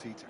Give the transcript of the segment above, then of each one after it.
Peter.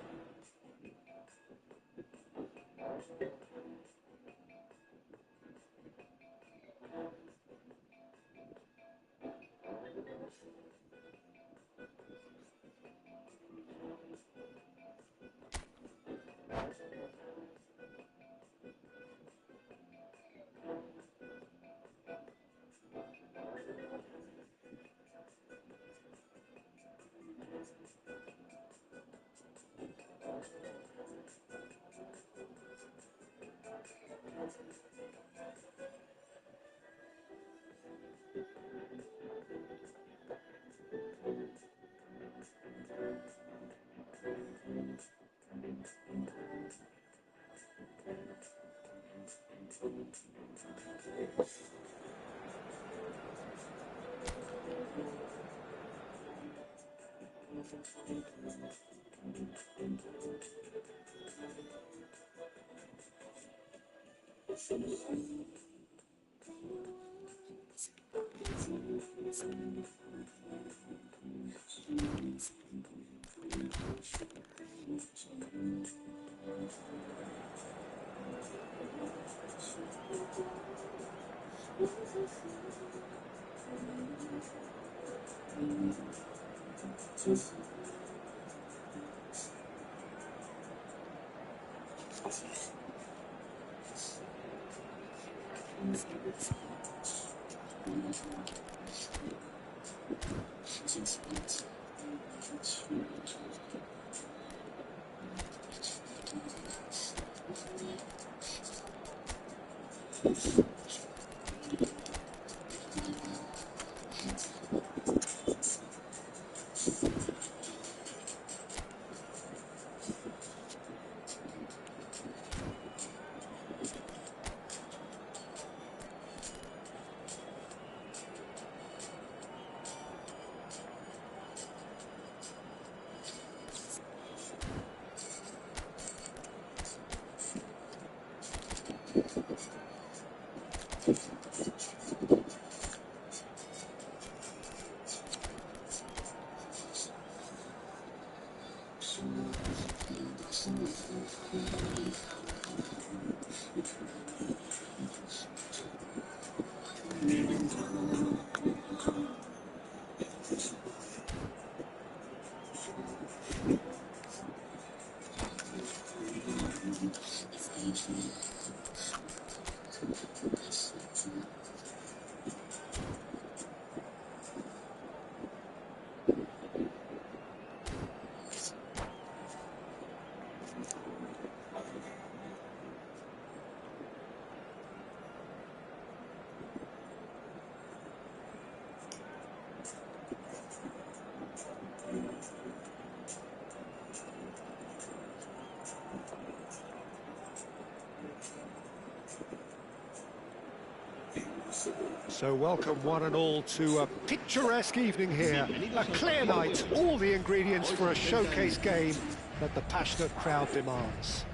So welcome one and all to a picturesque evening here, a clear night, all the ingredients for a showcase game that the passionate crowd demands.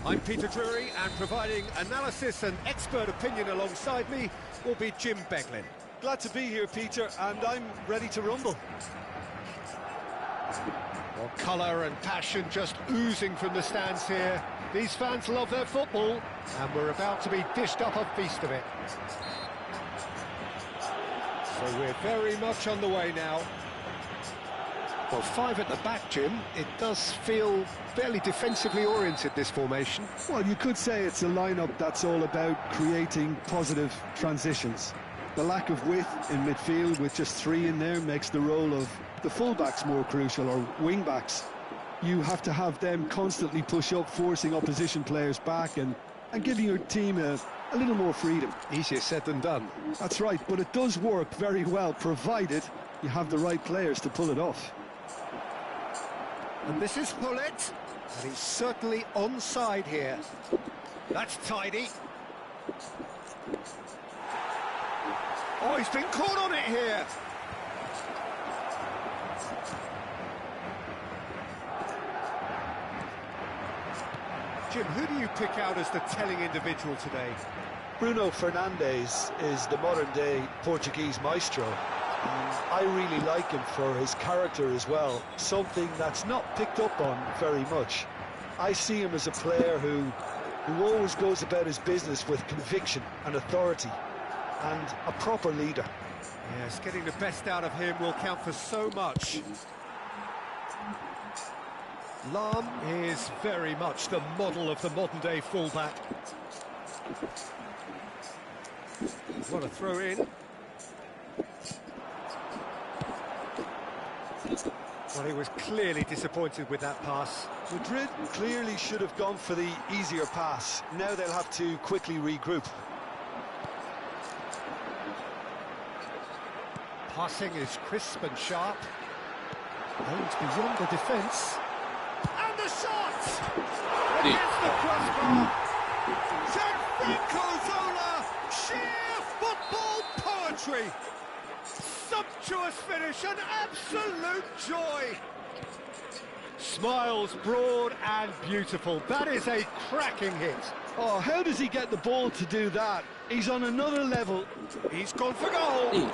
I'm Peter Drury, and providing analysis and expert opinion alongside me will be Jim Beglin. Glad to be here, Peter, and I'm ready to rumble. Well, colour and passion just oozing from the stands here. These fans love their football, and we're about to be dished up a feast of it. So we're very much on the way now. Well, five at the back, Jim. It does feel fairly defensively oriented, this formation. Well, you could say it's a lineup that's all about creating positive transitions. The lack of width in midfield with just three in there makes the role of the fullbacks more crucial, or wing-backs. You have to have them constantly push up, forcing opposition players back and giving your team a little more freedom. Easier said than done. That's right, but it does work very well, provided you have the right players to pull it off. And this is Hullet, and he's certainly onside here. That's tidy. Oh, he's been caught on it here. Jim, who do you pick out as the telling individual today? Bruno Fernandes is the modern-day Portuguese maestro. I really like him for his character as well, something that's not picked up on very much. I see him as a player who always goes about his business with conviction and authority, and a proper leader. Yes, getting the best out of him will count for so much. Lahm is very much the model of the modern-day fullback. What a throw in. Well, he was clearly disappointed with that pass. Madrid clearly should have gone for the easier pass. Now they'll have to quickly regroup. Passing is crisp and sharp. Aimed beyond the defence. And the shot! Against the crossbar! Gianfranco Zola! Sheer football poetry! Sumptuous finish, an absolute joy! Smiles broad and beautiful. That is a cracking hit. Oh, how does he get the ball to do that? He's on another level. He's gone for goal!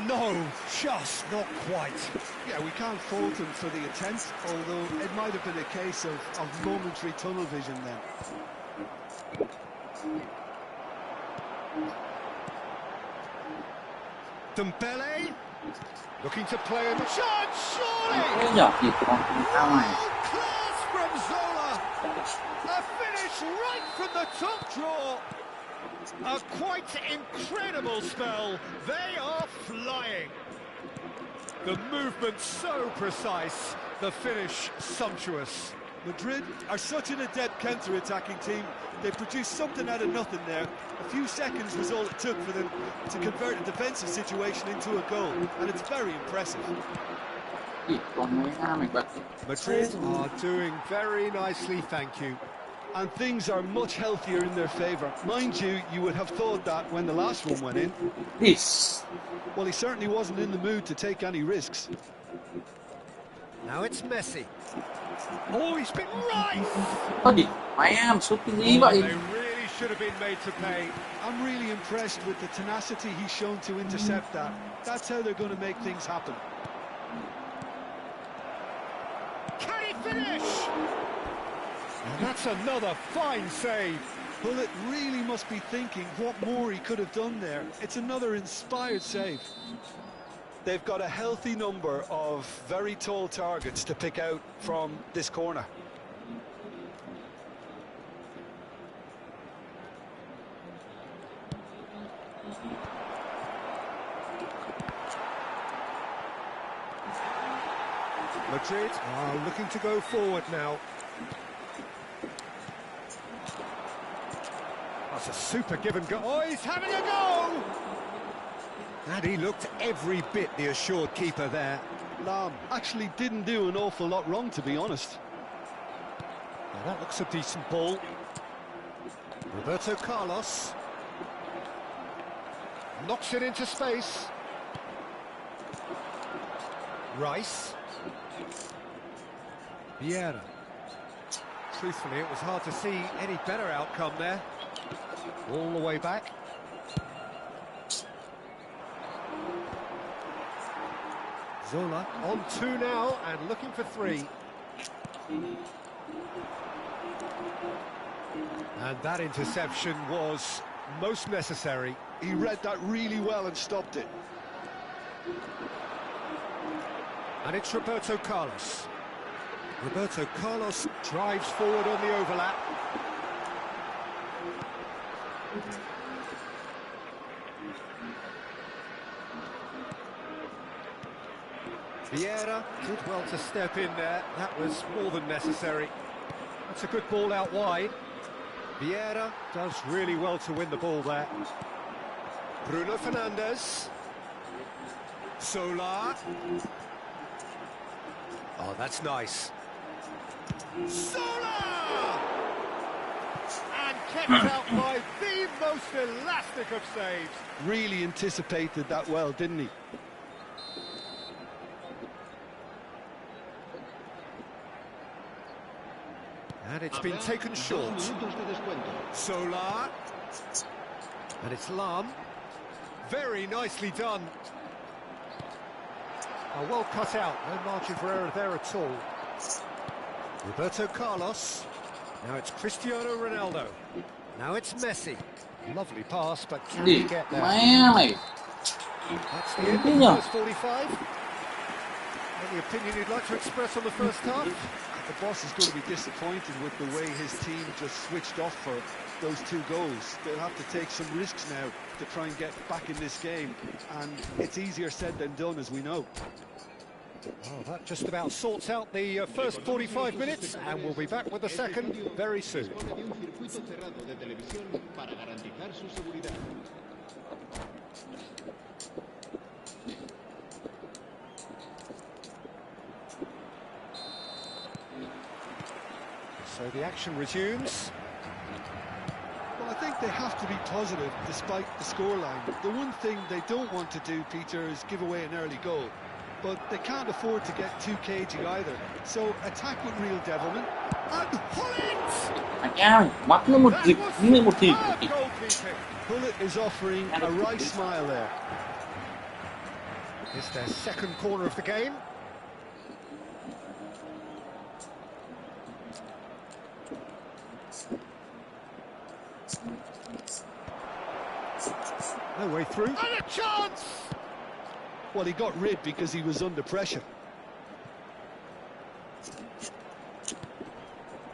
No, just not quite. Yeah, we can't fault him for the attempt, although it might have been a case of momentary tunnel vision then. Dembele, looking to play in the shot, surely! หยอดผิดของคุณเข้าใหม่ Oh, class from Zola! A finish right from the top draw! A quite incredible spell. They are flying. The movement so precise, the finish sumptuous. Madrid are such an adept counter-attacking team. They produced something out of nothing there. A few seconds was all it took for them to convert a defensive situation into a goal, and it's very impressive. ผิดตรงนี้น่าไม่กว่า Madrid are doing very nicely, thank you. And things are much healthier in their favour. Mind you, you would have thought that when the last one went in. This Well, he certainly wasn't in the mood to take any risks. Now it's Messi. Oh, he's been right! ก็ดิไม่แอมชุดที่นี้ว่ะ Oh, they really should have been made to pay. I'm really impressed with the tenacity he's shown to intercept that. That's how they're going to make things happen. Can he finish? And that's another fine save. Well, it really must be thinking what more he could have done there. It's another inspired save. They've got a healthy number of very tall targets to pick out from this corner. Madrid are looking to go forward now. That's a super give and go. Oh, he's having a go! And he looked every bit the assured keeper there. Lahm actually didn't do an awful lot wrong, to be honest. Now that looks a decent ball. Roberto Carlos knocks it into space. Rice. Vieira. Truthfully, it was hard to see any better outcome there. All the way back. Zola on two now and looking for three. And that interception was most necessary. He read that really well and stopped it. And it's Roberto Carlos. Roberto Carlos drives forward on the overlap. Vieira did well to step in there. That was more than necessary. That's a good ball out wide. Vieira does really well to win the ball there. Bruno Fernandes. Solar. Oh, that's nice. Solar! And kept out by the most elastic of saves. Really anticipated that well, didn't he? And it's been taken short. Solar. And it's Lahm. Very nicely done. Oh, well cut out, no margin for error there at all. Roberto Carlos. Now it's Cristiano Ronaldo. Now it's Messi. Lovely pass, but can he Di, get there? Miami. That's the end of the Intinya. first 45. Any opinion you'd like to express on the first half? The boss is going to be disappointed with the way his team just switched off for those 2 goals. They'll have to take some risks now to try and get back in this game, and it's easier said than done, as we know. Oh, that just about sorts out the first 45 minutes, and we'll be back with the second very soon. So the action resumes. Well, I think they have to be positive despite the scoreline. The one thing they don't want to do, Peter, is give away an early goal. But they can't afford to get too cagey either. So attack with real devilment. And Hullet! Miami. Bắt nó một dịp, như một dịp. Goalkeeping. Hullet is offering a right smile there. It's their second corner of the game. No way through. And a chance! Well, he got rid because he was under pressure.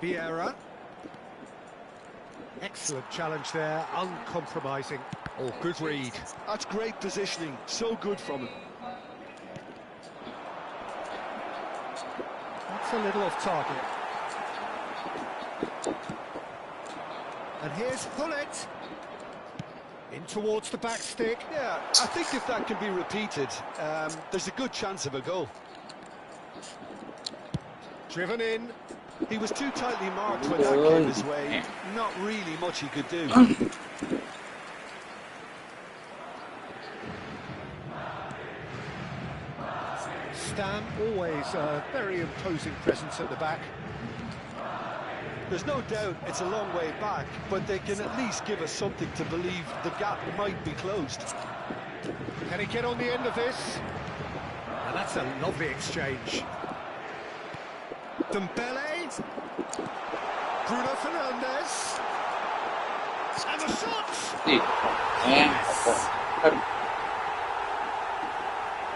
Vieira. Excellent challenge there, uncompromising. Oh, good read. That's great positioning, so good from him. That's a little off target. And here's Hullet. In towards the back stick. Yeah, I think if that can be repeated, there's a good chance of a goal. Driven in. He was too tightly marked when that came his way. Not really much he could do. Stam, always a very imposing presence at the back. There's no doubt it's a long way back, but they can at least give us something to believe the gap might be closed. Can he get on the end of this? And that's a lovely exchange. Dembele. Bruno Fernandes. And the shot! Di.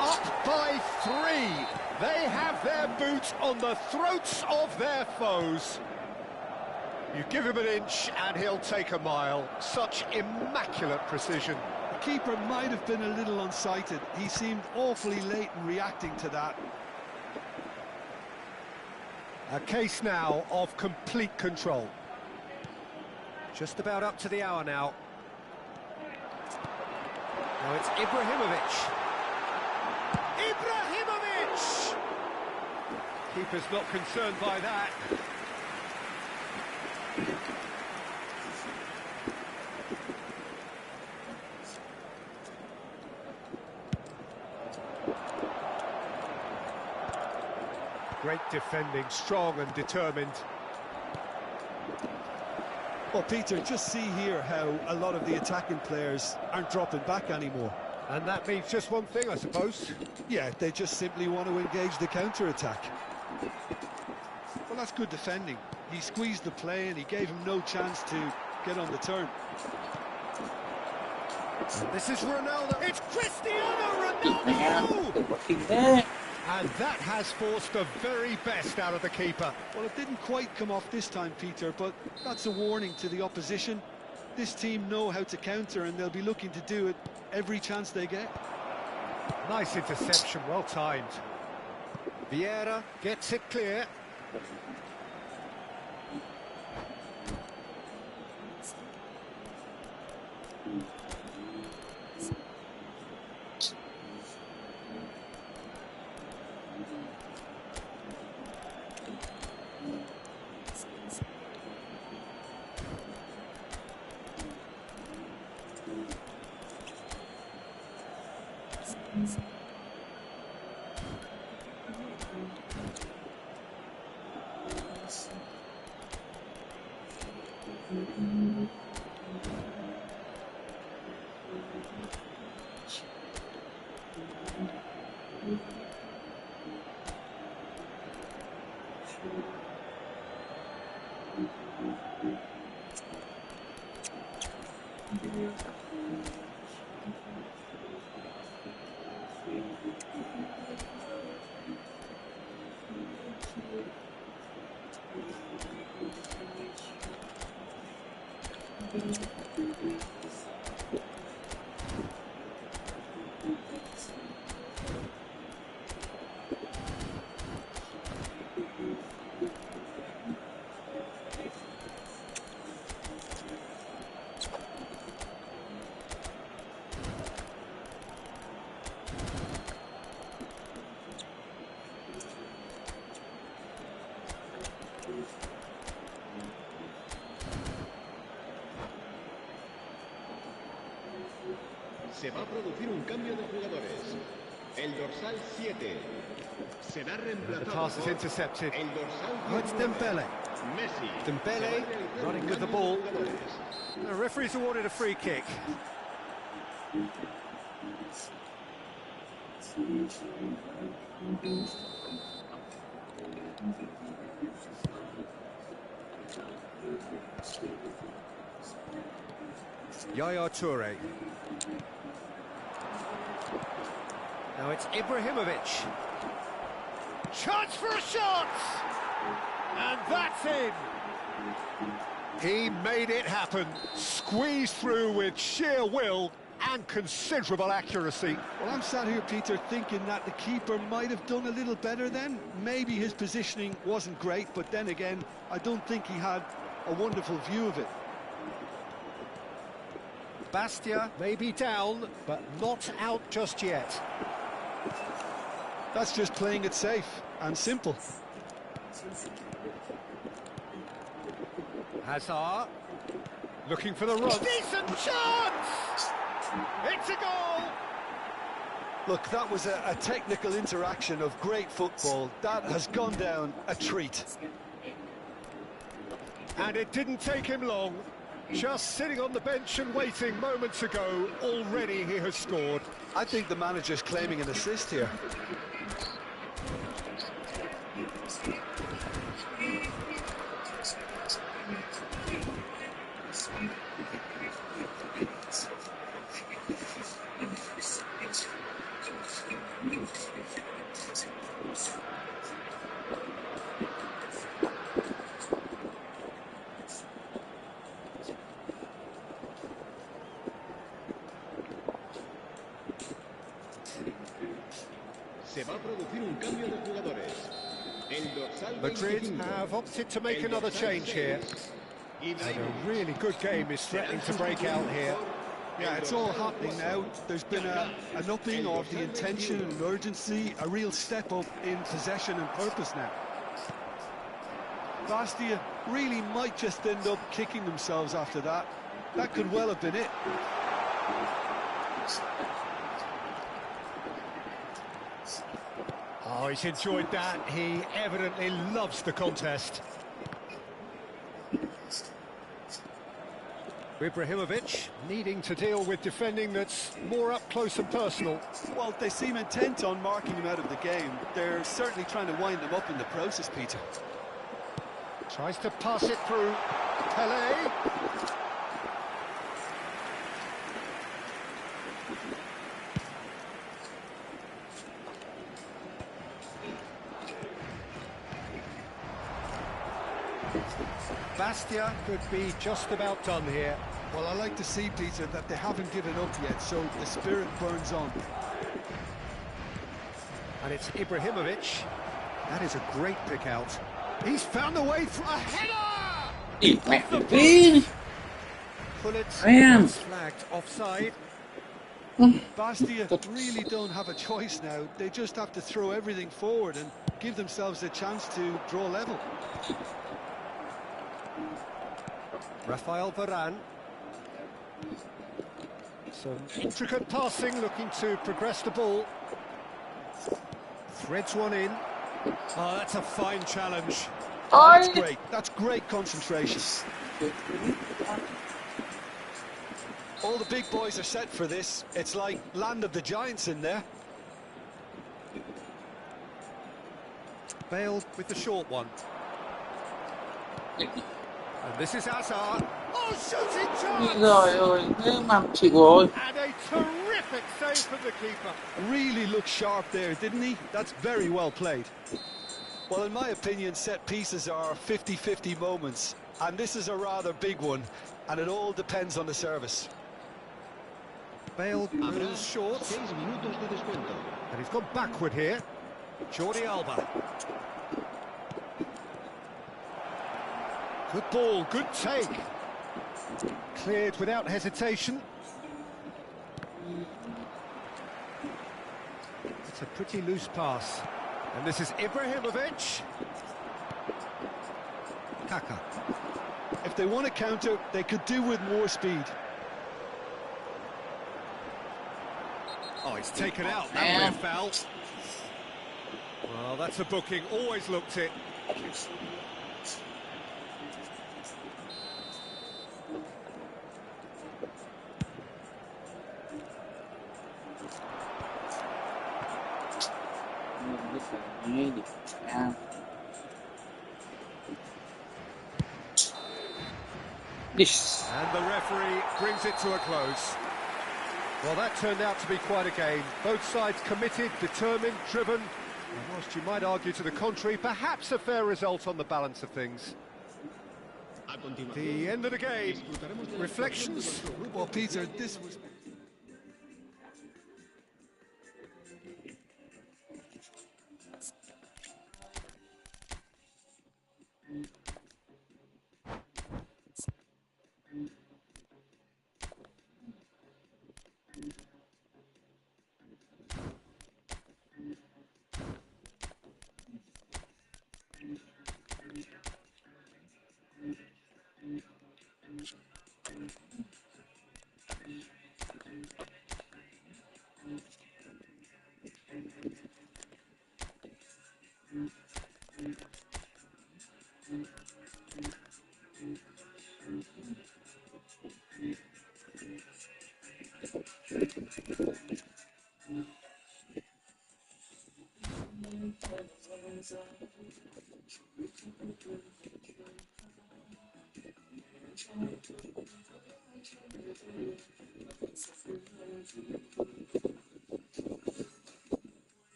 Up by 3. They have their boots on the throats of their foes. You give him an inch and he'll take a mile. Such immaculate precision. The keeper might have been a little unsighted. He seemed awfully late in reacting to that. A case now of complete control. Just about up to the hour now. Now it's Ibrahimovic. Ibrahimovic! Keeper's not concerned by that. Great defending, strong and determined. Well, Peter, just see here how a lot of the attacking players aren't dropping back anymore. And that means just one thing, I suppose. Yeah, they just simply want to engage the counter-attack. Well, that's good defending. He squeezed the play and he gave him no chance to get on the turn. And this is Ronaldo. It's Cristiano Ronaldo! Miami. And that has forced the very best out of the keeper. Well, it didn't quite come off this time, Peter, but that's a warning to the opposition. This team know how to counter and they'll be looking to do it every chance they get. Nice interception, well timed. Vieira gets it clear. Se va a producir un cambio de jugadores. El dorsal 7 será The reemplazado pass is por intercepted. el dorsal Oh, it's 19, Dembele. Messi. Dembele running with the ball. The referee's awarded a free kick. Yaya Toure. Now it's Ibrahimovic. Chance for a shot! And that's in! He made it happen. Squeezed through with sheer will and considerable accuracy. Well, I'm sat here, Peter, thinking that the keeper might have done a little better then. Maybe his positioning wasn't great, but then again, I don't think he had a wonderful view of it. Bastia may be down, but not out just yet. That's just playing it safe and simple. Hazard looking for the run. Decent chance! It's a goal! Look, that was a technical interaction of great football. That has gone down a treat. And it didn't take him long. Just sitting on the bench and waiting moments ago, already he has scored. I think the manager's claiming an assist here. Se va a producir un cambio de jugadores. El dorsal Madrid 25, have opted to make el another dorsal change 6, here. And a really good game is threatening to break out here. Yeah, it's all happening now. There's been an upping of the intention and urgency, a real step up in possession and purpose now. Bastia really might just end up kicking themselves after that. That could well have been it. Oh, he's enjoyed that. He evidently loves the contest. Ibrahimovic needing to deal with defending that's more up close and personal. Well, they seem intent on marking him out of the game. They're certainly trying to wind him up in the process, Peter. Tries to pass it through. Pelé. Bastia could be just about done here. Well, I like to see, Peter, that they haven't given up yet, so the spirit burns on. And it's Ibrahimovic. That is a great pick out. He's found a way through a header! Ibrahimovic! Pullet Man. is flagged offside. Bastia really don't have a choice now. They just have to throw everything forward and give themselves a chance to draw level. Rafael Varane. Some intricate passing, looking to progress the ball. Threads one in. Oh, that's a fine challenge. That's great. That's great concentration. All the big boys are set for this. It's like Land of the Giants in there. Bale with the short one. And this is Hazard. Oh, shooting chance! Rồi ơi, thế mà chịu rồi. And a terrific save from the keeper. Really looked sharp there, didn't he? That's very well played. Well, in my opinion, set pieces are 50-50 moments, and this is a rather big one, and it all depends on the service. Bale Habrá moves short, 6 minutos de descuento. and he's gone backward here. Jordi Alba. Good ball, good take. Cleared without hesitation. It's a pretty loose pass. And this is Ibrahimovic. Kaka. If they want to counter, they could do with more speed. Oh, he's taken out. That would be a foul. Well, that's a booking. Always looked it. Yes. And the referee brings it to a close. Well, that turned out to be quite a game. Both sides committed, determined, driven. And whilst you might argue to the contrary, perhaps a fair result on the balance of things. A continuación, The end of the game. disfrutaremos de la Reflections? actuación de nuestro grupo. Well, Peter, this was...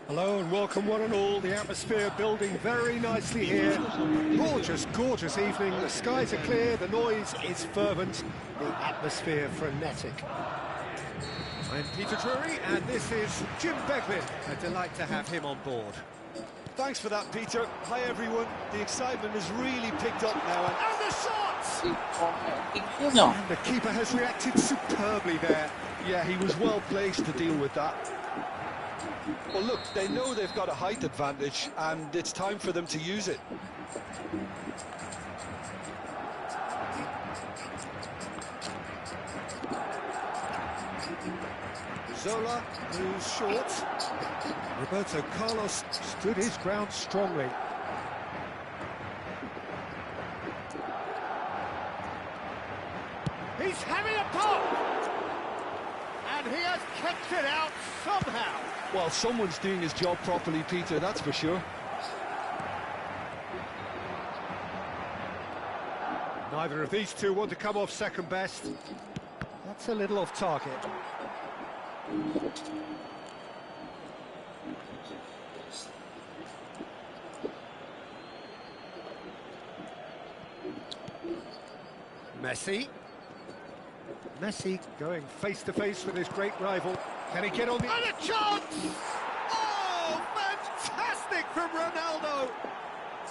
Hello and welcome one and all. The atmosphere building very nicely here. Gorgeous, gorgeous evening. The skies are clear, the noise is fervent, the atmosphere frenetic. I'm Peter Drury and this is Jim Beglin. A delight to have him on board. Thanks for that, Peter. Hi, everyone. The excitement has really picked up now. And the shots! And the keeper has reacted superbly there. Yeah, he was well placed to deal with that. Well, look, they know they've got a height advantage, and it's time for them to use it. Zola moves short. Roberto Carlos stood his ground strongly. He's having a pop! And he has kept it out somehow. Well, someone's doing his job properly, Peter, that's for sure. Neither of these two want to come off second best. That's a little off target. Messi. Messi going face to face with his great rival. Can he get on the... And a chance! Oh, fantastic from Ronaldo!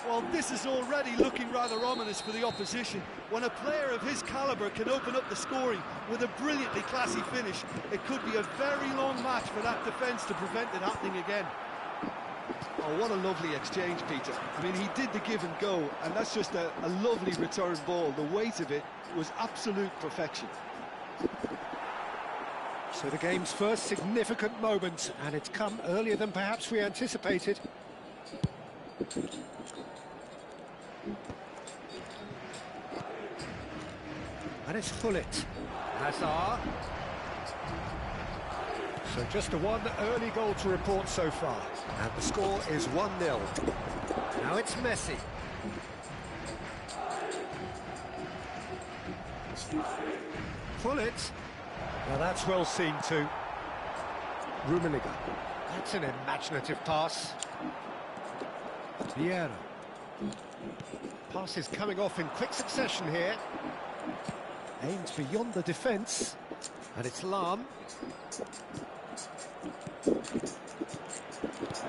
Well, this is already looking rather ominous for the opposition. When a player of his calibre can open up the scoring with a brilliantly classy finish, it could be a very long match for that defence to prevent it happening again. Oh, what a lovely exchange, Peter. I mean, he did the give and go, and that's just a lovely return ball. The weight of it was absolute perfection. So the game's first significant moment, and it's come earlier than perhaps we anticipated. And it's Gullit. Hazard. So just the one early goal to report so far. And the score is 1-0. Now it's Messi. Gullit. Now that's well seen too. Rummenigge. That's an imaginative pass. Vieira. Passes coming off in quick succession here. Aims beyond the defence. And it's Lahm.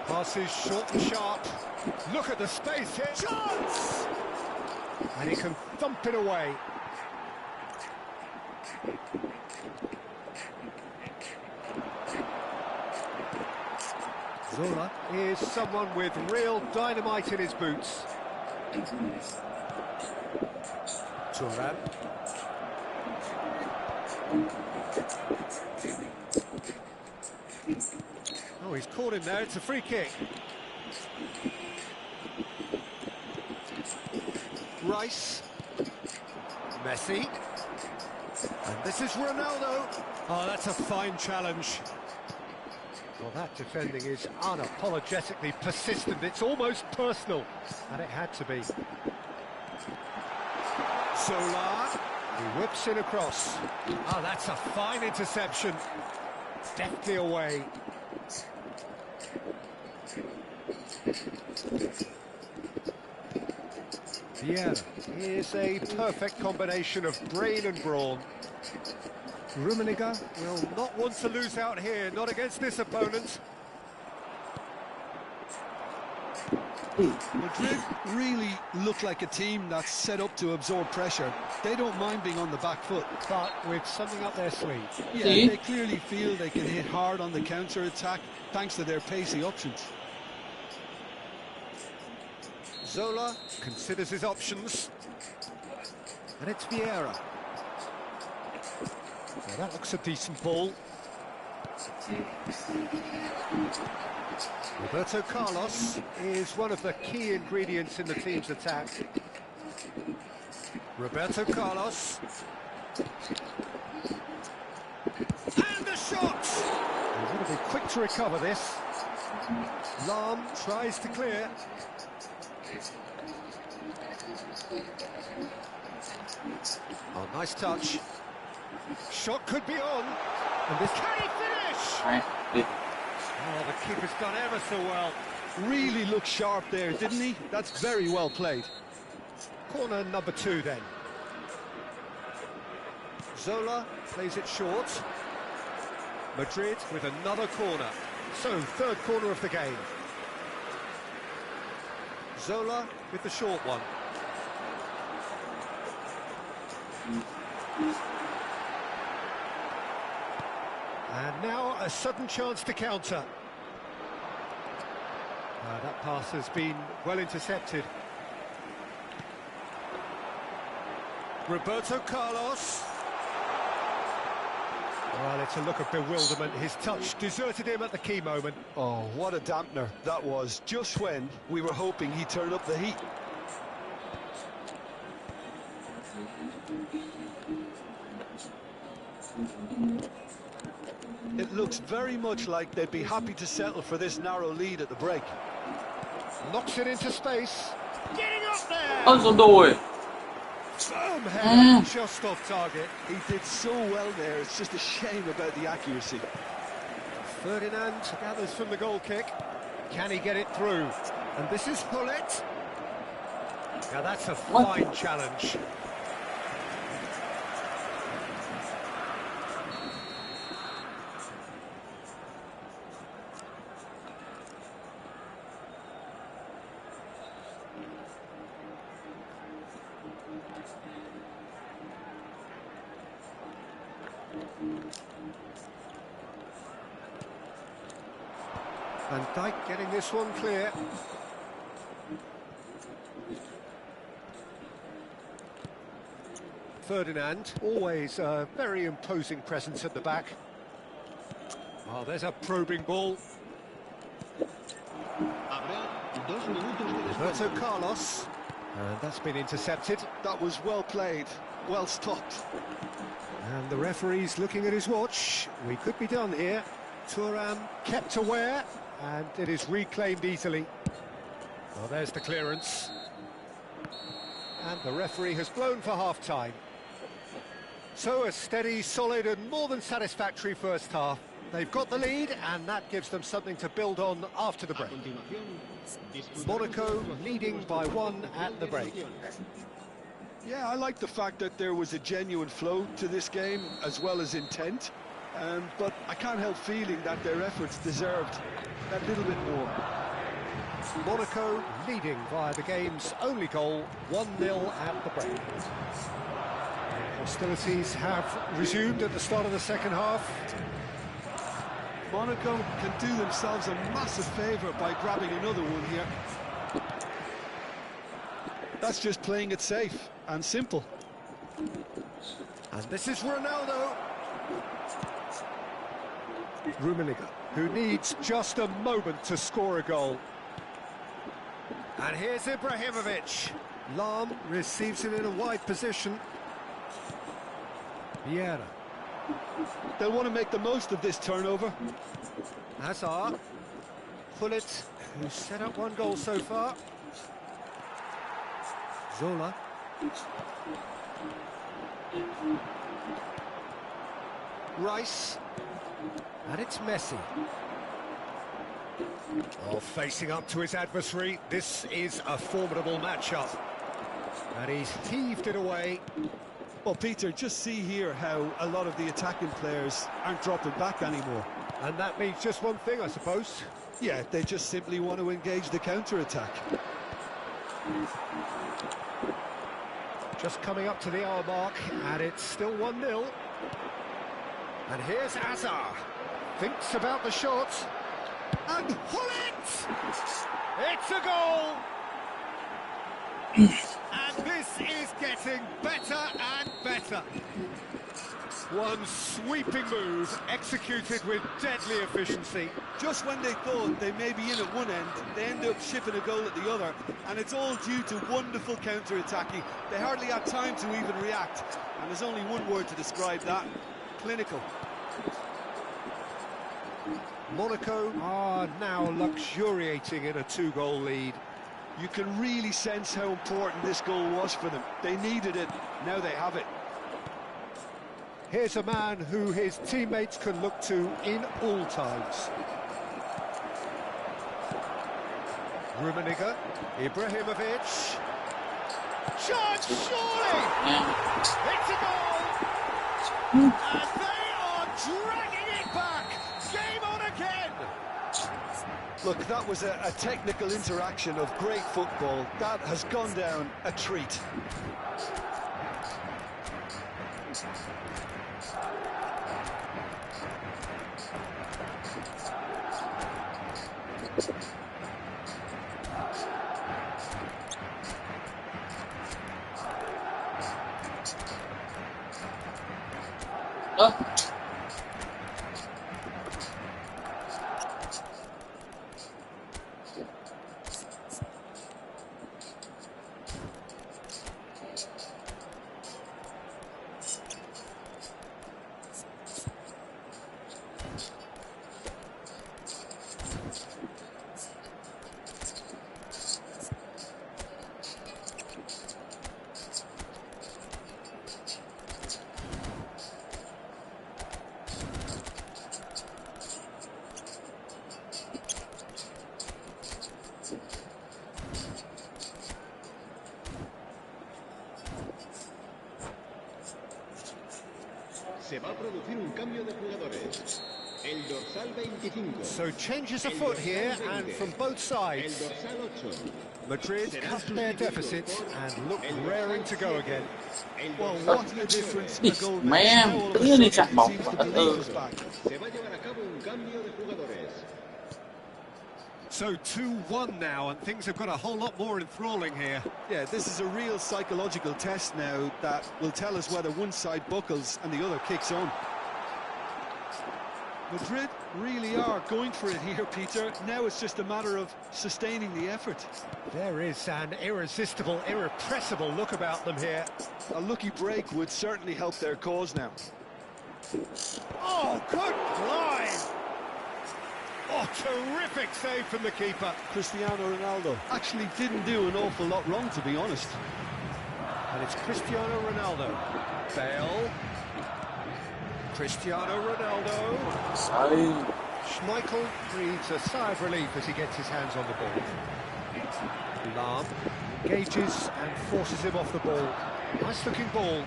Passes short and sharp. Look at the space here. Chance! And he can thump it away. Zola is someone with real dynamite in his boots. Thuram. Oh, he's caught him there. It's a free kick. Rice. Messi. And this is Ronaldo. Oh, that's a fine challenge. Well, that defending is unapologetically persistent. It's almost personal, and it had to be. Zola, he whips in across. Oh, that's a fine interception. Deftly away. Vieira. Here's a perfect combination of brain and brawn. Rummenigge will not want to lose out here, not against this opponent. Madrid really look like a team that's set up to absorb pressure. They don't mind being on the back foot. But with something up their sleeve. Yeah, See? they clearly feel they can hit hard on the counter-attack thanks to their pacey options. Zola considers his options. And it's Vieira. Well, that looks a decent ball. Roberto Carlos is one of the key ingredients in the team's attack. Roberto Carlos. And the shot! He's going to be quick to recover this. Lahm tries to clear. Oh, nice touch. Shot could be on. And this can he finish? Right. Oh, the keeper's done ever so well. Really looked sharp there, didn't he? That's very well played. Corner number 2 then. Zola plays it short. Madrid with another corner. So, third corner of the game. Zola with the short one. And now a sudden chance to counter. That pass has been well intercepted. Roberto Carlos. Well, it's a look of bewilderment. His touch deserted him at the key moment. Oh, what a dampener that was, just when we were hoping he'd turn up the heat. It looks very much like they'd be happy to settle for this narrow lead at the break. Knocks it into space. Getting up there! Also doe. Firm head, just off target. He did so well there, it's just a shame about the accuracy. Ferdinand gathers from the goal kick. Can he get it through? And this is Hullet. Now that's a fine challenge. Van Dijk getting this one clear. Ferdinand, always a very imposing presence at the back. Oh, there's a probing ball. Roberto Carlos. And that's been intercepted. That was well played, well stopped. And the referee's looking at his watch. We could be done here. Thuram kept aware, and it is reclaimed easily. Well, there's the clearance. And the referee has blown for half-time. So a steady, solid and more than satisfactory first half. They've got the lead, and that gives them something to build on after the break. Monaco leading by 1 at the break. Yeah, I like the fact that there was a genuine flow to this game, as well as intent. But I can't help feeling that their efforts deserved that little bit more. Monaco leading via the game's only goal, 1-0 at the break. Hostilities have resumed at the start of the second half. Monaco can do themselves a massive favour by grabbing another one here. That's just playing it safe and simple. And this is Ronaldo. Rummenigge, who needs just a moment to score a goal. And here's Ibrahimovic. Lahm receives it in a wide position. Vieira. They'll want to make the most of this turnover. Hazard. Pullet, who's set up one goal so far. Zola. Rice. And it's Messi. Oh, facing up to his adversary. This is a formidable matchup. And he's heaved it away. Well, Peter, just see here how a lot of the attacking players aren't dropping back anymore. And that means just one thing, I suppose. Yeah, they just simply want to engage the counter-attack. Just coming up to the hour mark, and it's still 1-0. And here's Hazard. Thinks about the shot. And Pullet! It's a goal! And this is getting better and better. One sweeping move, executed with deadly efficiency. Just when they thought they may be in at one end, they end up shipping a goal at the other, and it's all due to wonderful counter-attacking. They hardly had time to even react, and there's only one word to describe that: clinical. Monaco are now luxuriating in a 2-goal lead. You can really sense how important this goal was for them. They needed it, now they have it. Here's a man who his teammates can look to in all times. Rummenigge, Ibrahimovic. Chance, surely! Yeah. It's a goal! And they are dragging it back! Game on again! Look, that was a technical interaction of great football. That has gone down a treat. Oh. Se va a producir un cambio de jugadores. El dorsal 25. So changes afoot here, and from both El sides. dorsal 8. Madrid cut their deficit and look raring to go again. Well, what a difference a goal Mấy makes. em Now all of tự a nhiên đi sudden, chạm it bóng. seems the belief is back. Se va a llevar a cabo un cambio de jugadores. So 2-1 now, and things have got a whole lot more enthralling here. Yeah, this is a real psychological test now that will tell us whether one side buckles and the other kicks on. Madrid really are going for it here, Peter. Now it's just a matter of sustaining the effort. There is an irresistible, irrepressible look about them here. A lucky break would certainly help their cause now. Oh, good line! Oh, terrific save from the keeper. Cristiano Ronaldo actually didn't do an awful lot wrong, to be honest. And it's Cristiano Ronaldo. Bale. Cristiano Ronaldo. Trời. Schmeichel breathes a sigh of relief as he gets his hands on the ball. Lahm engages and forces him off the ball. Nice looking ball.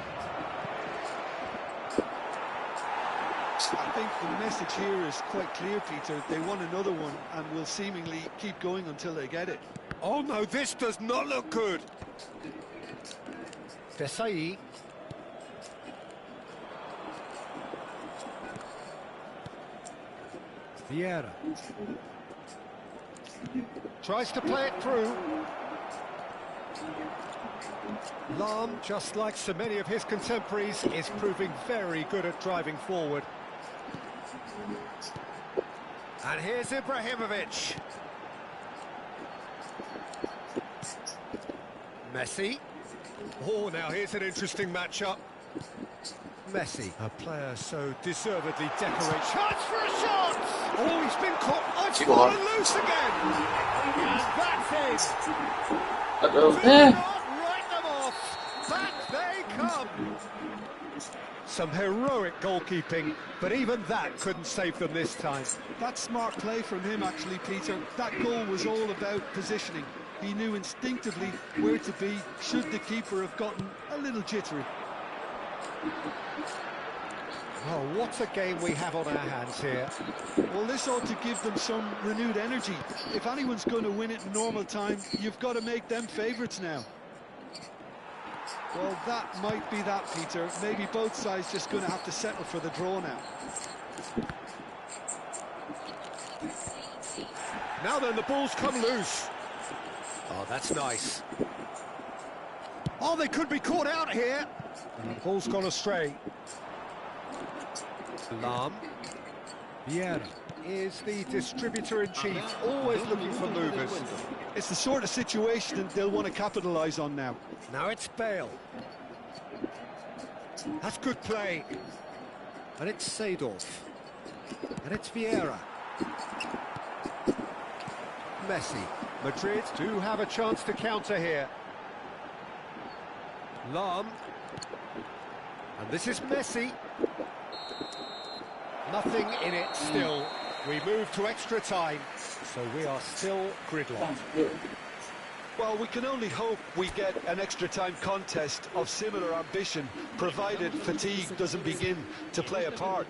I think the message here is quite clear, Peter. They want another one and will seemingly keep going until they get it. Oh no, this does not look good. Desai. Vieira. Tries to play it through. Lahm, just like so many of his contemporaries, is proving very good at driving forward. And here's Ibrahimovic. Messi. Oh, now here's an interesting matchup. Messi, a player so deservedly decorated. Chance for a shot! Oh, he's been caught. Oh, it's Go on. fallen loose again. And that's it. Uh-oh. Do not write them off. Back they come. Some heroic goalkeeping, but even that couldn't save them this time. That's smart play from him, actually, Peter. That goal was all about positioning. He knew instinctively where to be should the keeper have gotten a little jittery. Oh, what a game we have on our hands here. Well, this ought to give them some renewed energy. If anyone's going to win it in normal time, you've got to make them favourites now. Well, that might be that, Peter. Maybe both sides just going to have to settle for the draw now. Now then, the ball's come loose. Oh, that's nice. Oh, they could be caught out here. And the ball's gone astray. Lahm. Vieira is the distributor-in-chief, always looking for movers. It's the sort of situation they'll want to capitalise on now. Now it's Bale. That's good play. And it's Seedorf. And it's Vieira. Messi. Madrid do have a chance to counter here. Lahm. And this is Messi. Nothing in it still. We move to extra time, so we are still gridlocked. Well, we can only hope we get an extra time contest of similar ambition, provided fatigue doesn't begin to play a part.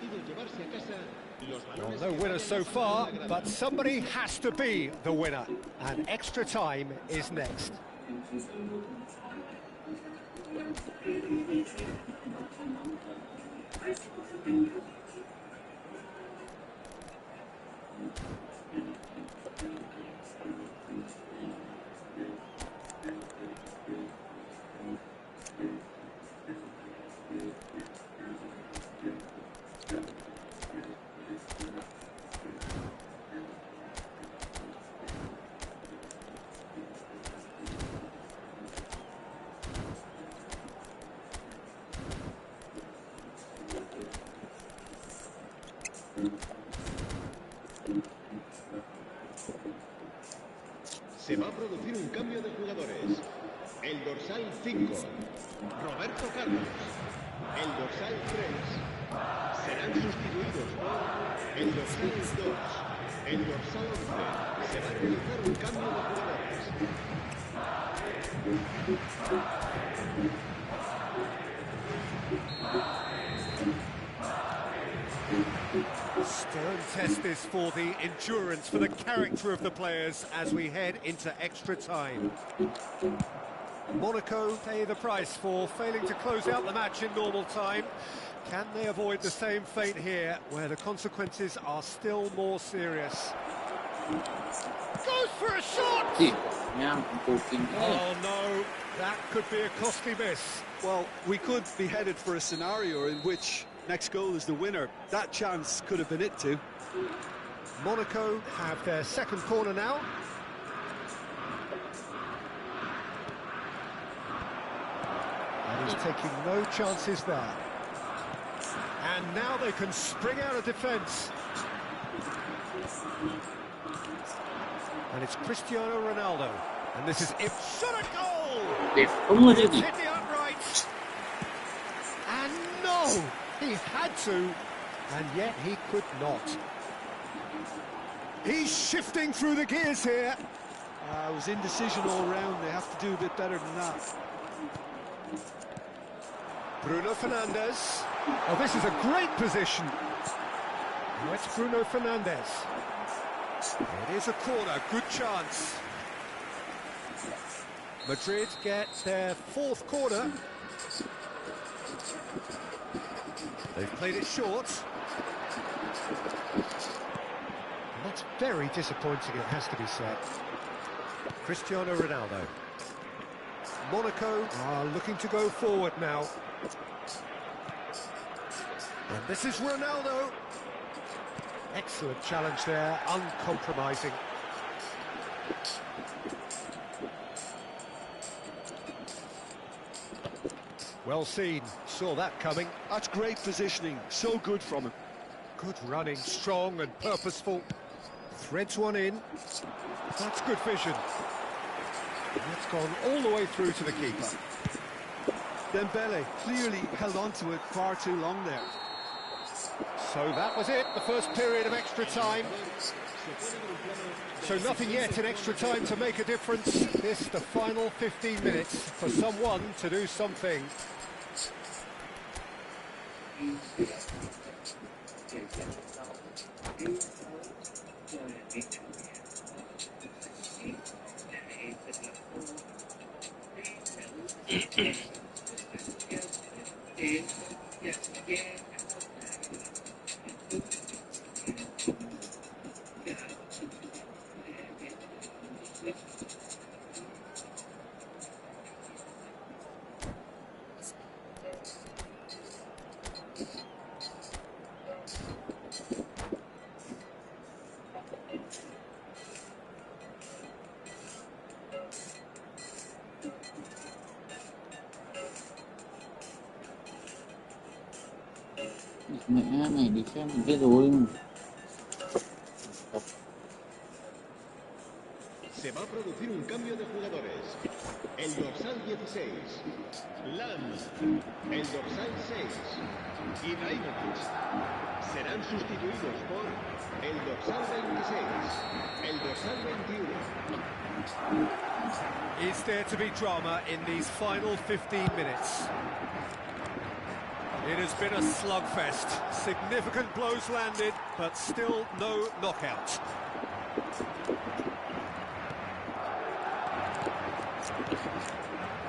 Well, no winner so far, but somebody has to be the winner, and extra time is next. Se va a producir un cambio de jugadores. El dorsal 5, Roberto Carlos. El dorsal 3 serán sustituidos por el dorsal 2. El dorsal 11. Se va a realizar un cambio de jugadores. Stern test this for the endurance, for the character of the players as we head into extra time. Monaco pay the price for failing to close out the match in normal time. Can they avoid the same fate here, where the consequences are still more serious? Goes for a shot! Yeah, un poquito. Oh no, that could be a costly miss. Well, we could be headed for a scenario in which next goal is the winner. That chance could have been it too. Monaco have their second corner now. And he's taking no chances there. And now they can spring out of defence. And it's Cristiano Ronaldo. And this is it. Shot a goal! It's hit the upright. And no! He had to, and yet he could not. He's shifting through the gears here. It was indecision all round. They have to do a bit better than that. Bruno Fernandes. Oh, this is a great position. Now it's Bruno Fernandes. It is a corner, good chance. Madrid get their fourth corner. They've played it short. And that's very disappointing, it has to be said. Cristiano Ronaldo. Monaco are looking to go forward now. And this is Ronaldo. Excellent challenge there, uncompromising. Well seen, saw that coming. That's great positioning, so good from him. Good running, strong and purposeful. Threads one in. That's good vision. That's gone all the way through to the keeper. Dembele clearly held on to it far too long there. So that was it, the first period of extra time. So nothing yet in extra time to make a difference. This the final 15 minutes for someone to do something. Mẹ mày đi xem mình biết rồi. Se va a producir un cambio de jugadores. El dorsal 16, Lance. El dorsal 6, Ibrahimovic. Serán sustituidos por el dorsal 26, el dorsal 21. Is there to be drama in these final 15 minutes? It has been a slugfest. Significant blows landed, but still no knockout.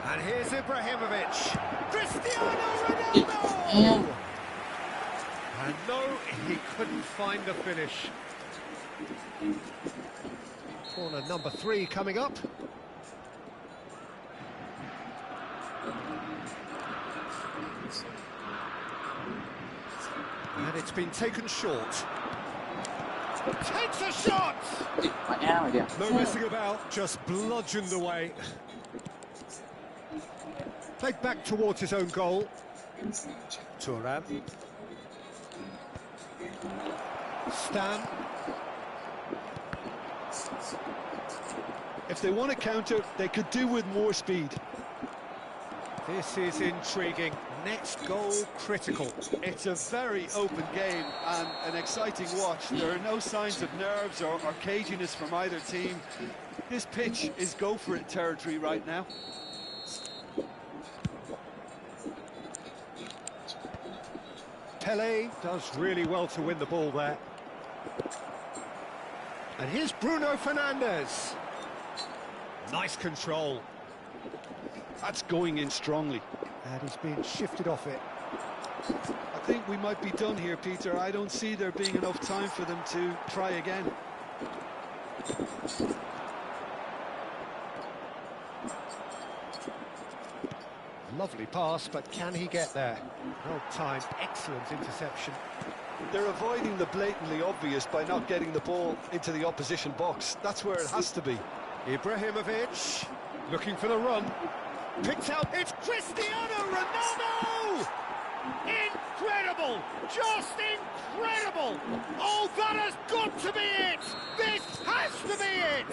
And here's Ibrahimovic. Cristiano Ronaldo! And no, he couldn't find the finish. Corner number 3 coming up. And it's been taken short. Takes a shot! Mẹ mày kìa. No messing about, just bludgeoned away. Played back towards his own goal. Thuram. Stan. If they want to counter, they could do with more speed. This is intriguing. Next goal critical. It's a very open game and an exciting watch. There are no signs of nerves or caginess from either team. This pitch is go-for-it territory right now. Pele does really well to win the ball there. And here's Bruno Fernandes. Nice control. That's going in strongly. And he's being shifted off it. I think we might be done here, Peter. I don't see there being enough time for them to try again. Lovely pass, but can he get there? Well timed, excellent interception. They're avoiding the blatantly obvious by not getting the ball into the opposition box. That's where it has to be. Ibrahimovic, looking for the run. Picked out, it's Cristiano Ronaldo! Incredible! Just incredible! Oh, that has got to be it! This has to be it!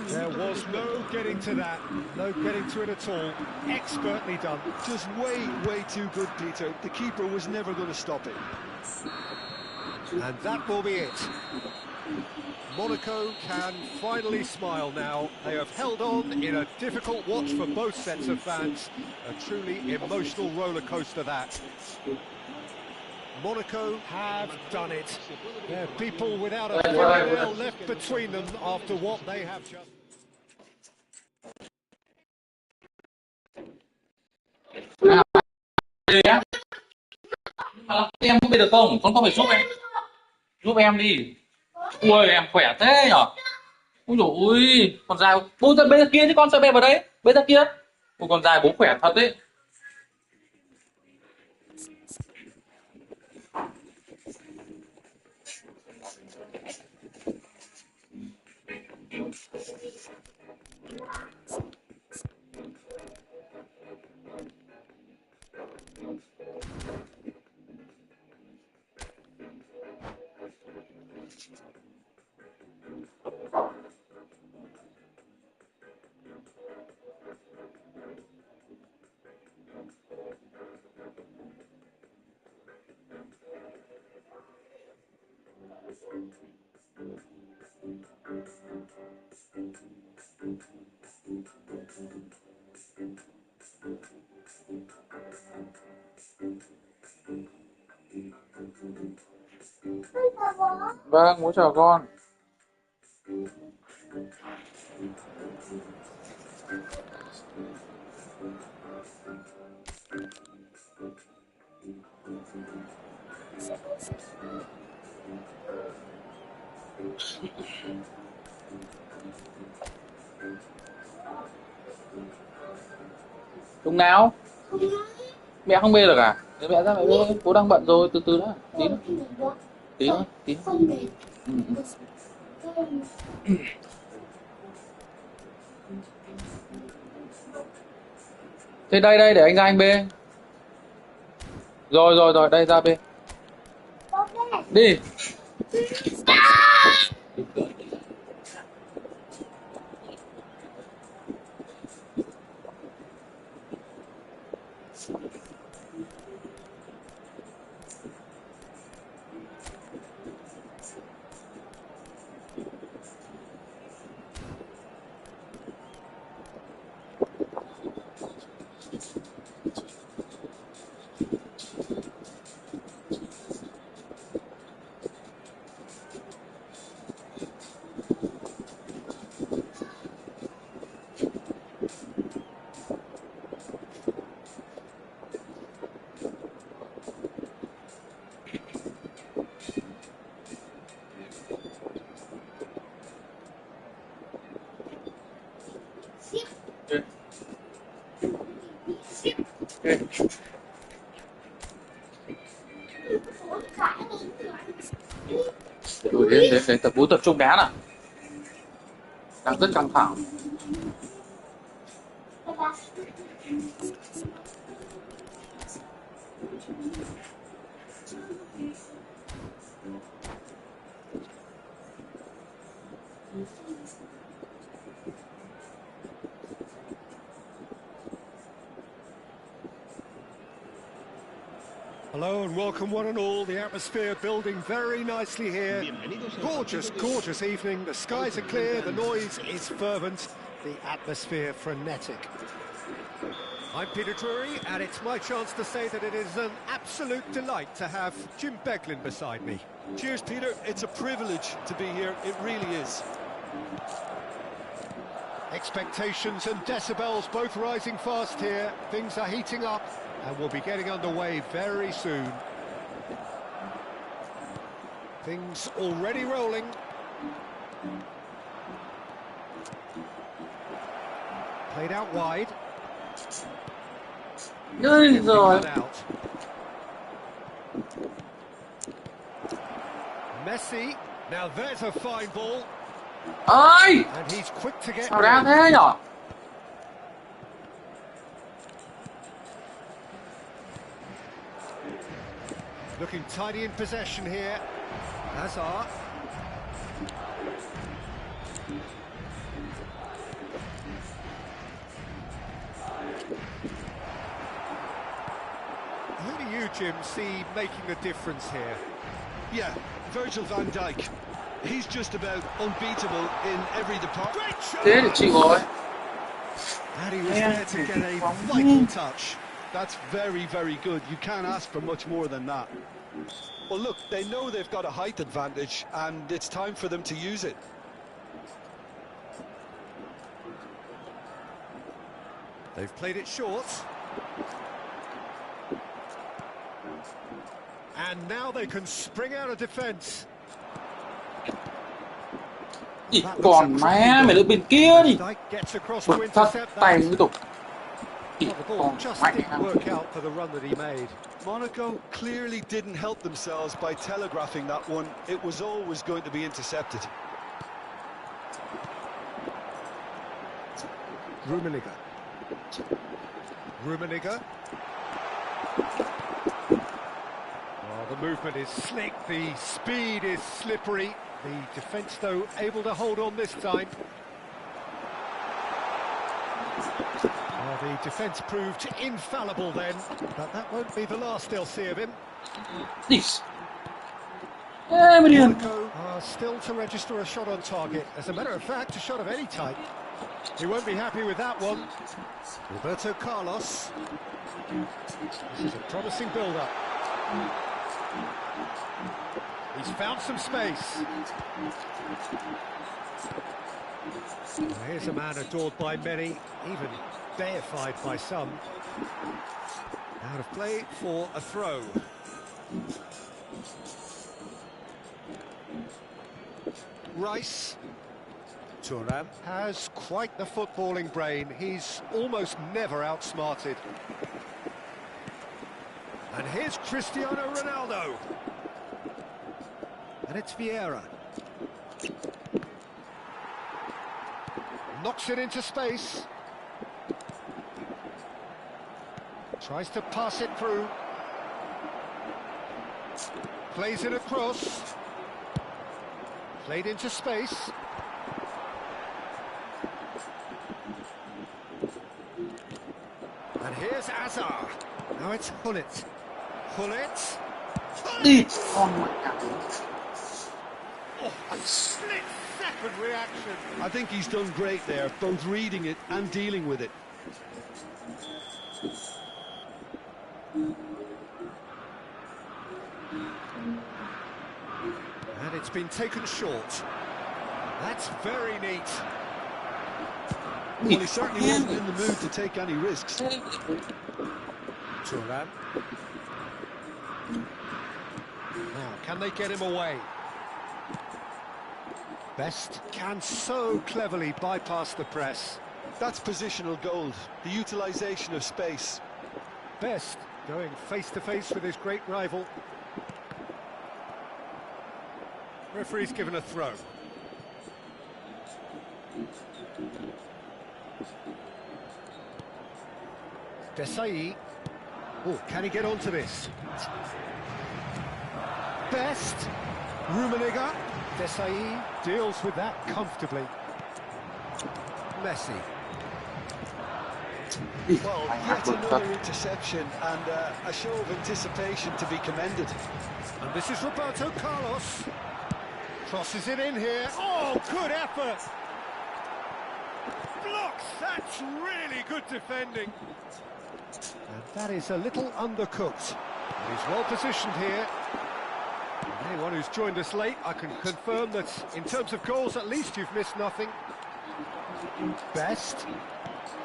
There was no getting to that, no getting to it at all. Expertly done. Just way too good, Peter. The keeper was never going to stop it. And that will be it. Monaco can finally smile now. They have held on in a difficult watch for both sets of fans. A truly emotional roller coaster that. Monaco have done it. They're people without a fingernail left between them after what they have just... Em có biết được không? Con có phải giúp em. Giúp em đi. Ui, em khỏe thế nhở? Ui dồi ôi, con dài bố ra bên kia chứ con sao bê vào đấy? Bên ra kia. Ôi, con dài bố khỏe thật đấy. Vâng, bố chào con. Lúc nào? Mẹ không bê được à? Để mẹ ra mẹ bê. Bố đang bận rồi, từ từ đã. Tí nữa. Tí nữa. Tí nữa. Ừ. Thế đây để anh ra anh bê. Rồi đây ra bê. Đi. Đến tập bú tập trung đá nào. Đang rất căng thẳng. Hello and welcome one and all. The atmosphere building very nicely here. Gorgeous, gorgeous evening. The skies are clear, the noise is fervent, the atmosphere frenetic. I'm Peter Drury, and it's my chance to say that it is an absolute delight to have Jim Beglin beside me. Cheers, Peter. It's a privilege to be here. It really is. Expectations and decibels both rising fast here. Things are heating up and we'll be getting underway very soon. Things already rolling. Played out wide. Rồi. Out. Messi. Now there's a fine ball. Ơi! And he's quick to get Sao đá thế nhở? Looking tidy in possession here. Hazard. Who do you, Jim, see making a difference here? Yeah, Virgil van Dijk. He's just about unbeatable in every department. Thế thì chịu rồi. And he was there to get a vital touch. That's very, very good. You can't ask for much more than that. Well, look, they know they've got a height advantage, and it's time for them to use it. They've played it short. And now they can spring out of defence. Ý, còn má mày lỡ bên kia đi. Dijk gets across Bực to thật intercept tay that. mới tục. Ý, Well, the ball còn just mạnh didn't lắm. work out for the run that he made. Monaco clearly didn't help themselves by telegraphing that one. It was always going to be intercepted. Rummenigge. Oh, the movement is slick, the speed is slippery. The defence, though, able to hold on this time. Oh, the defence proved infallible then, but that won't be the last they'll see of him. Ý. Ê, mày điên. Monaco are still to register a shot on target. As a matter of fact, a shot of any type. He won't be happy with that one. Roberto Carlos. This is a promising build-up. He's found some space. Well, here's a man adored by many, even deified by some. Out of play for a throw. Rice. Thuram has quite the footballing brain. He's almost never outsmarted. And here's Cristiano Ronaldo. And it's Vieira. Knocks it into space. Tries to pass it through. Plays it across. Played into space. And here's Azar. Now it's Hullet. Hullet. Oh my god. Oh, a split-second reaction. I think he's done great there, both reading it and dealing with it. And it's been taken short. That's very neat. Well, he certainly wasn't in the mood to take any risks. Thuram. Now, can they get him away? Best can so cleverly bypass the press. That's positional gold, the utilisation of space. Best going face-to-face with his great rival. Referee's given a throw. Desai. Oh, can he get onto this? Best. Rummenigge. Desai deals with that comfortably. Messi. Well, yet another interception and a show of anticipation to be commended. And this is Roberto Carlos. Crosses it in here. Oh, good effort. Blocks. That's really good defending. And that is a little undercooked. He's well positioned here. And anyone who's joined us late, I can confirm that in terms of goals, at least you've missed nothing. Best.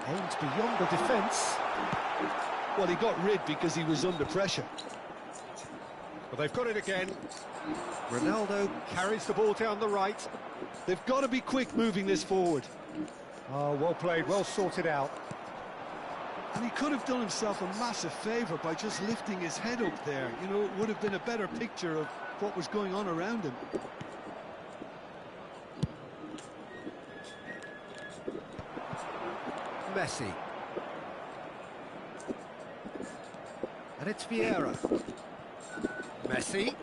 Aims beyond the defence. Well, he got rid because he was under pressure. But they've got it again. Ronaldo carries the ball down the right. They've got to be quick moving this forward. Oh, well played, well sorted out. And he could have done himself a massive favour by just lifting his head up there. You know, it would have been a better picture of what was going on around him. Messi. And it's Vieira. Messi.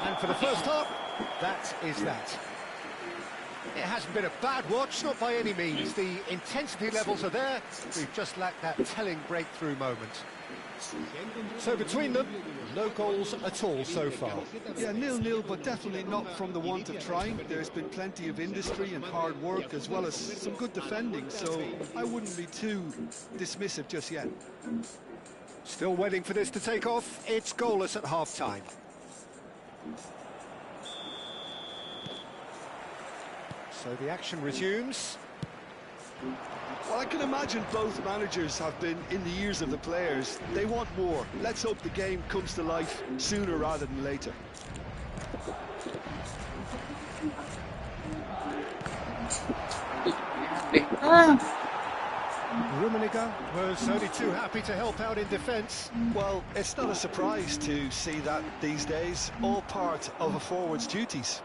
And for the first half, that is that. It hasn't been a bad watch, not by any means. The intensity levels are there. We've just lacked that telling breakthrough moment. So between them, no goals at all so far. Yeah, 0-0, but definitely not from the want of trying. There's been plenty of industry and hard work, as well as some good defending, so I wouldn't be too dismissive just yet. Still waiting for this to take off. It's goalless at half-time. So the action resumes. Well, I can imagine both managers have been in the ears of the players. They want more. Let's hope the game comes to life sooner rather than later. Rummenigge was only too happy to help out in defence. Well, it's not a surprise to see that these days, all part of a forward's duties.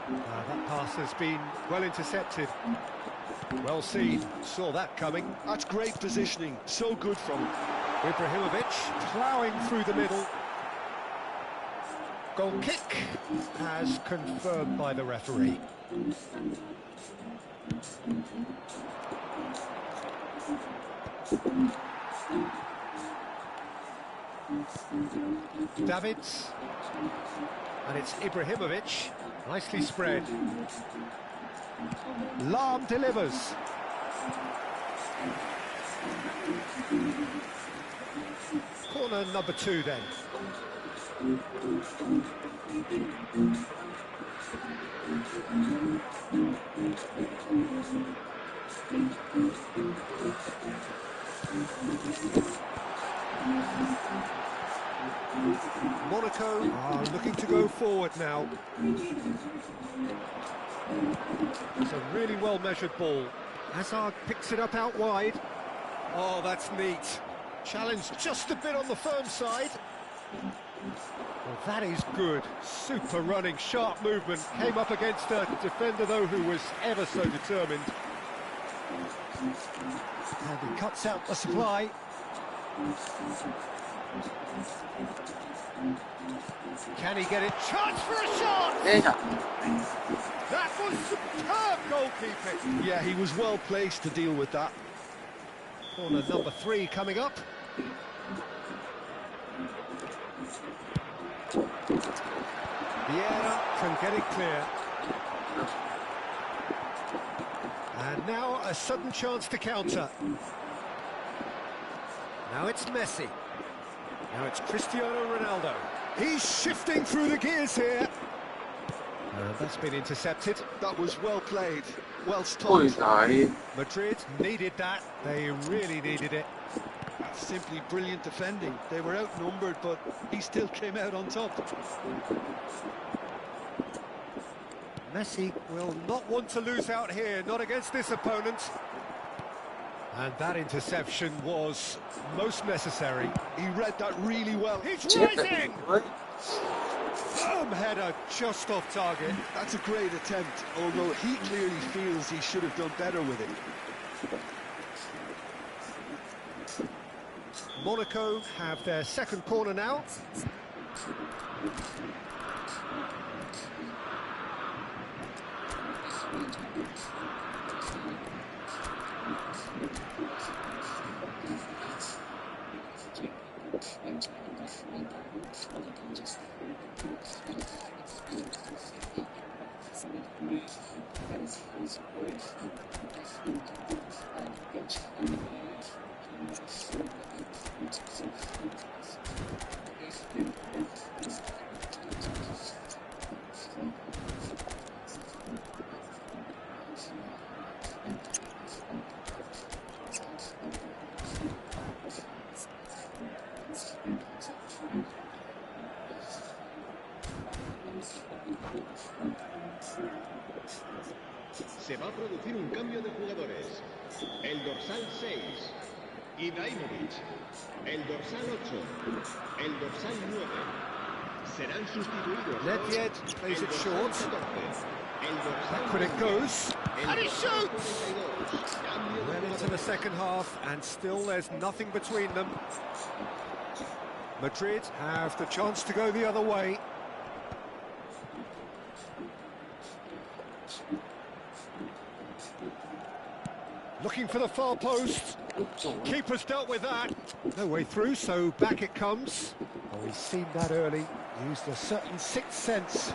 That pass has been well intercepted. Well seen, saw that coming. That's great positioning, so good from him. Ibrahimovic ploughing through the middle. Goal kick, as confirmed by the referee. Davids, and it's Ibrahimovic. Nicely spread. Lahm delivers. Corner number 2 then. Monaco are looking to go forward now. It's a really well measured ball. Hazard picks it up out wide. Oh, that's neat. Challenge just a bit on the firm side. Well, that is good. Super running, sharp movement. Came up against a defender, though, who was ever so determined. And he cuts out the supply. Can he get it? Chance for a shot! That was superb goalkeeping. Yeah, he was well placed to deal with that. Corner number 3 coming up. Vieira can get it clear. And now a sudden chance to counter. Now it's Messi. Now it's Cristiano Ronaldo. He's shifting through the gears here. And that's been intercepted. That was well played, well ôi stopped. giời. Madrid needed that. They really needed it. Simply brilliant defending. They were outnumbered, but he still came out on top. Messi will not want to lose out here, not against this opponent. And that interception was most necessary. He read that really well. He's rising! Firm header just off target. That's a great attempt, although he clearly feels he should have done better with it. Monaco have their second corner now. Se va a producir un cambio de jugadores. El dorsal 6, Ibrahimovic. El dorsal 8, el dorsal 9. Serán sustituidos. Nedved plays it short. Backward it goes. And he shoots! Well into the second half, and still there's nothing between them. Madrid have the chance to go the other way. Looking for the far post. Keeper's dealt with that. No way through, so back it comes. Oh, he's seen that early. Used a certain sixth sense.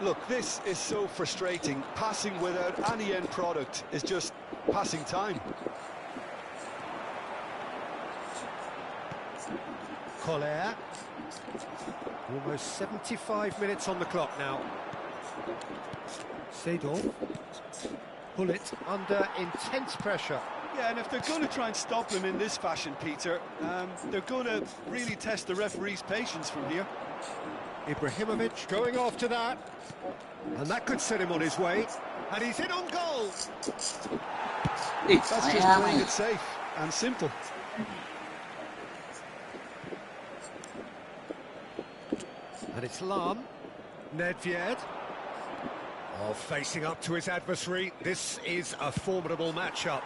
Look, this is so frustrating. Passing without any end product is just passing time. Collier. Almost 75 minutes on the clock now. Seedorf. Pullet under intense pressure. Yeah, and if they're going to try and stop him in this fashion, Peter, they're going to really test the referee's patience from here. Ibrahimovic going after that. And that could set him on his way. And he's in on goal. That's just playing it safe and simple. And it's Lahm. Nedved. Oh, facing up to his adversary. This is a formidable matchup.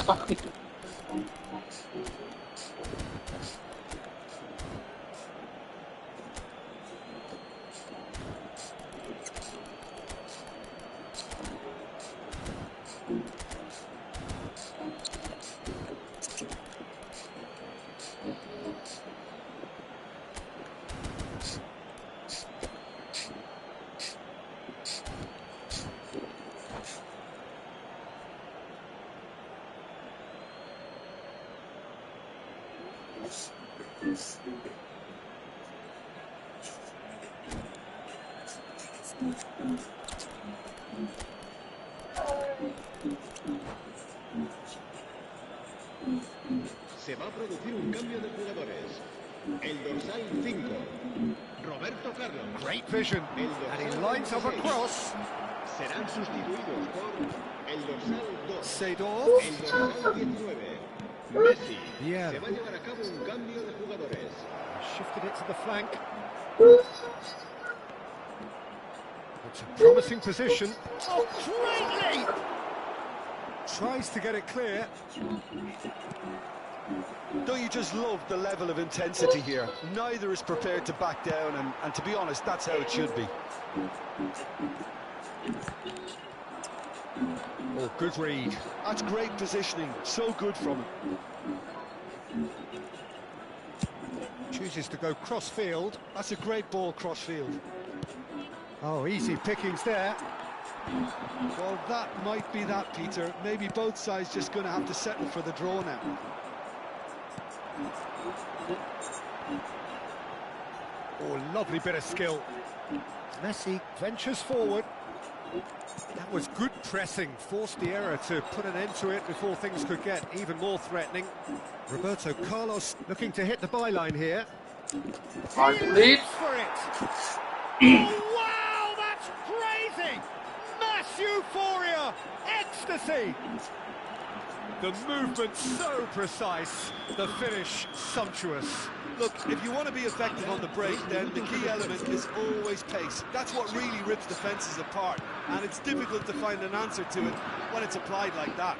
con. Se va a producir un cambio de jugadores. El dorsal 5, Roberto Carlos. Great vision, El and he dorsal lines up a 26. cross. Serán sustituidos por el dorsal 2, Seedorf. el dorsal 19. Messi. Yeah. Se va a llevar a cabo un cambio de jugadores. Shifted it to the flank. It's a promising position. Oh, greatly! Tries to get it clear. Don't you just love the level of intensity here? Neither is prepared to back down, and to be honest, that's how it should be. Oh, good read. That's great positioning, so good from him. Chooses to go cross-field. That's a great ball cross-field. Oh, easy pickings there. Well, that might be that, Peter. Maybe both sides just going to have to settle for the draw now. Oh, lovely bit of skill. Messi ventures forward. That was good pressing, forced the error to put an end to it before things could get even more threatening. Roberto Carlos looking to hit the byline here. Hard He lead. leaps for it. Oh, wow, that's crazy! Mass euphoria, ecstasy. The movement so precise, the finish sumptuous. Look, if you want to be effective on the break, then the key element is always pace. That's what really rips defences apart, and it's difficult to find an answer to it when it's applied like that.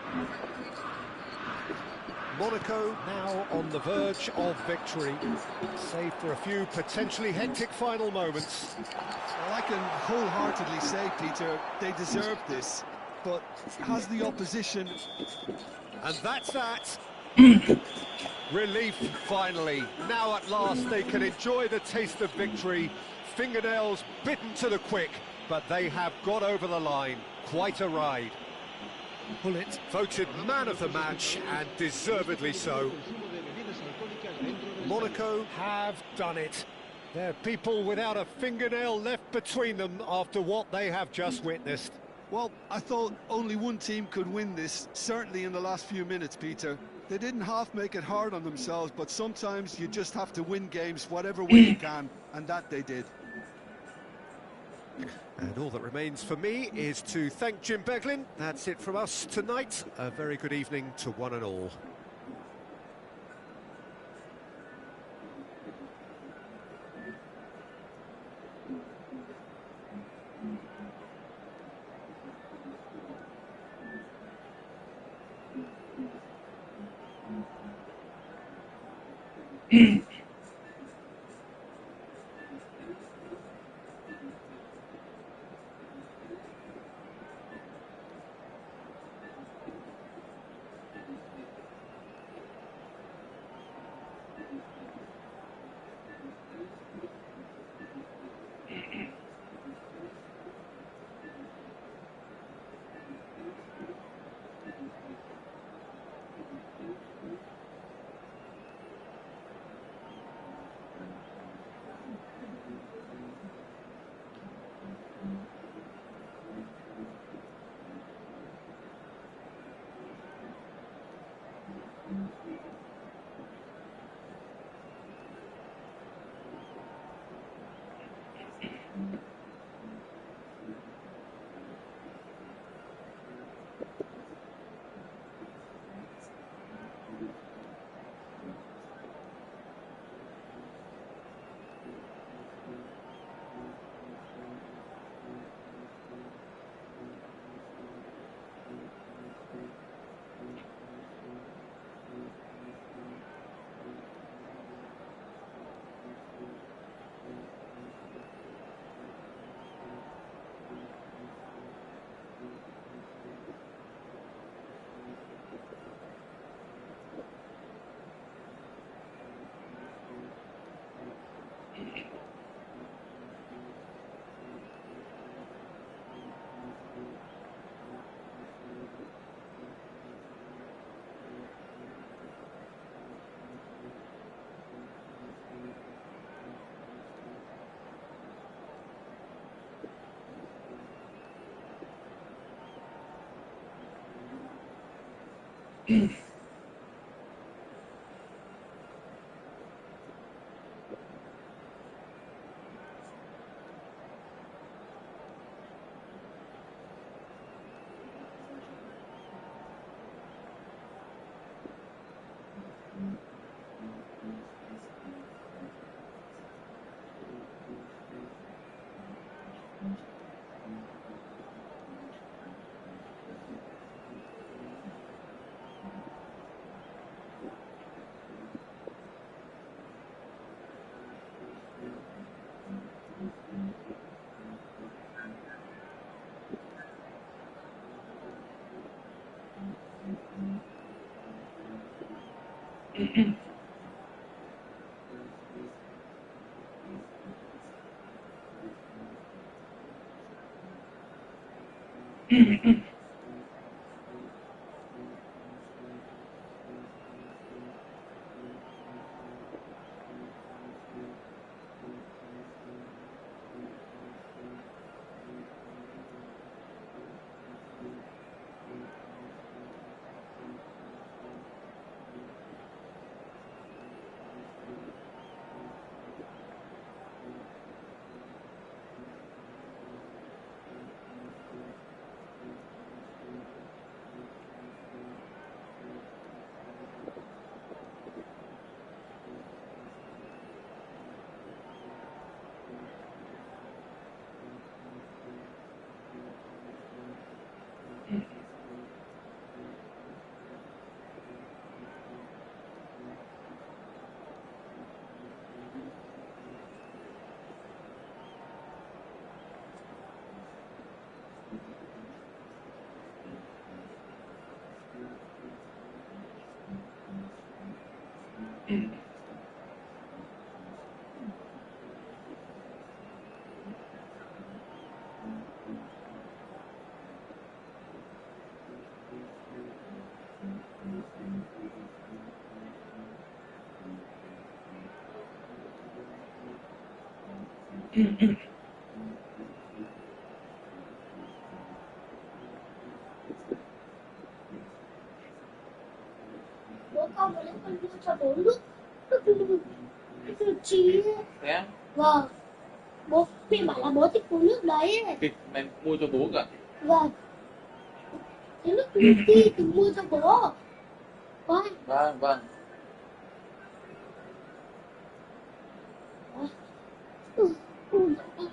Monaco now on the verge of victory, save for a few potentially hectic final moments. Well, I can wholeheartedly say, Peter, they deserve this, but has the opposition... And that's that. Relief, finally. Now at last they can enjoy the taste of victory. Fingernails bitten to the quick, but they have got over the line. Quite a ride. Bullet voted man of the match, and deservedly so. Monaco have done it. They're people without a fingernail left between them after what they have just witnessed. Well, I thought only one team could win this, certainly in the last few minutes, Peter. They didn't half make it hard on themselves, but sometimes you just have to win games whatever way you can, and that they did. And all that remains for me is to thank Jim Beglin. That's it from us tonight. A very good evening to one and all. Bố con phải lấy con mua cho bố nước chi. Thế Vâng, bố mẹ bảo là bố thích uống nước đấy. kịch mày mua cho bố cả. Vâng, cái nước Nutri thì mua cho bố. Vâng. Vâng vâng. Ừ, ừ, ừ.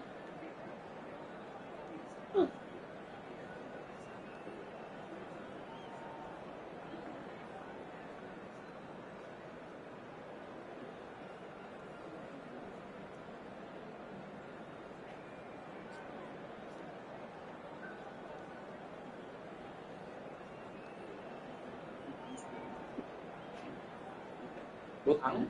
Bố thắng.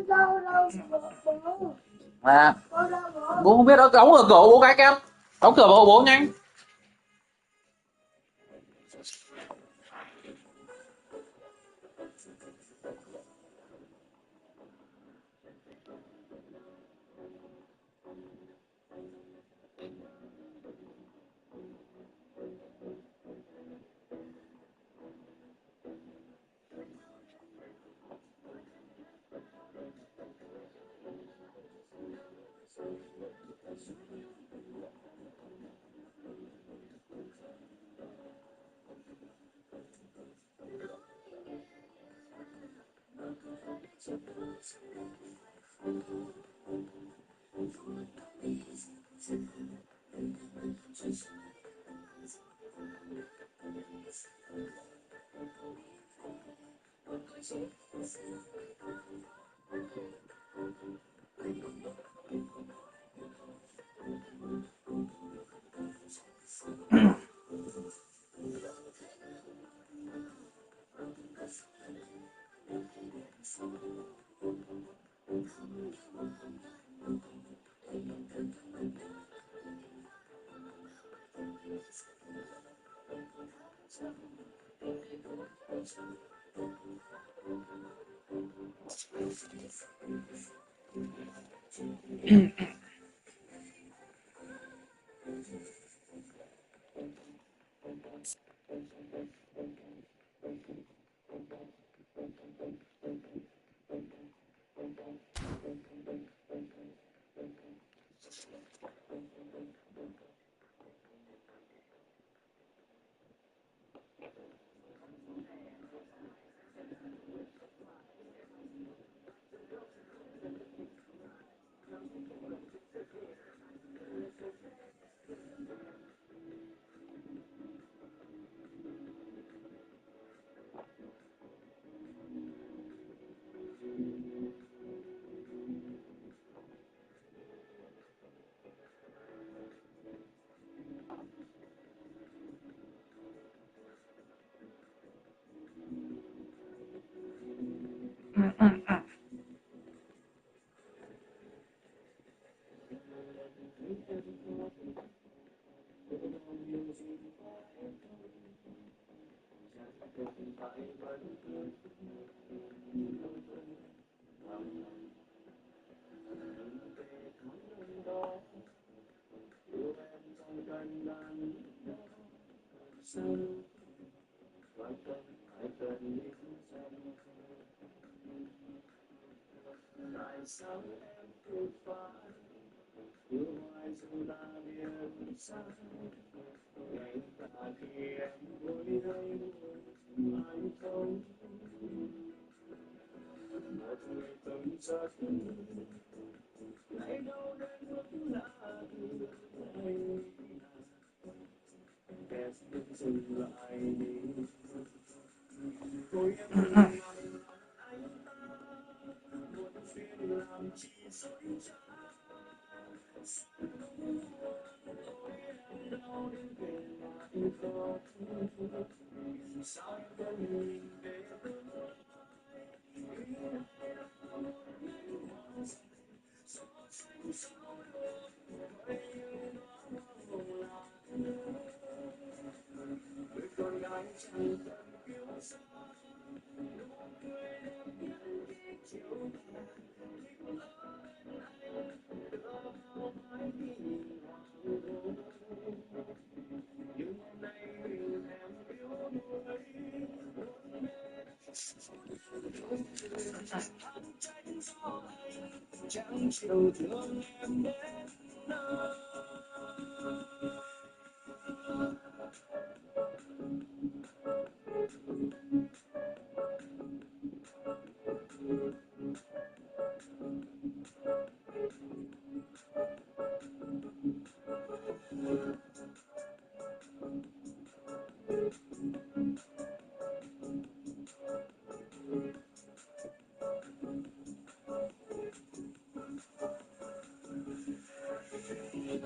Đâu đâu bố. À, Đâu đâu bố. bố không biết đâu, đóng ở cửa hộ bố cái kem. Đóng cửa vào hộ bố nhanh.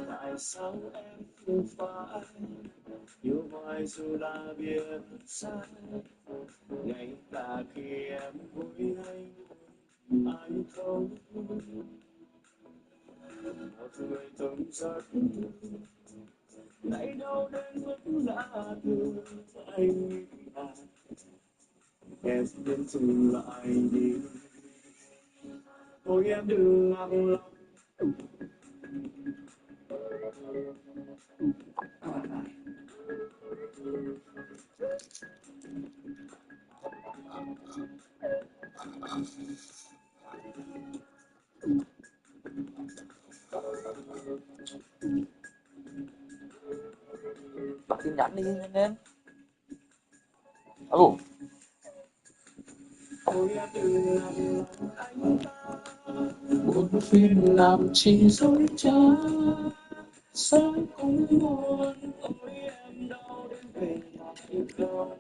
Tại sao em không phải yêu hoài dù là biết sai, ngay cả khi em vui hay anh không, một người từng giấc ngày đâu đến mức lạ thường anh nghĩ là em đến từ lại đi, thôi em đừng ngạc lòng. Đọc tin nhắn đi nhanh lên. Alo. Thôi em đừng ngạc lòng anh ta, Buồn phiền làm chi dối trá, sao cũng buồn, ôi em đau đến về lại không,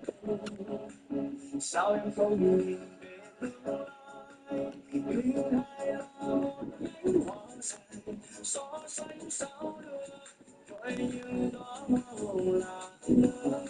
sao em không nhìn về tương lai, yêu hay là một cánh hoa dài, so sánh sao được, vậy như đó màu là nước.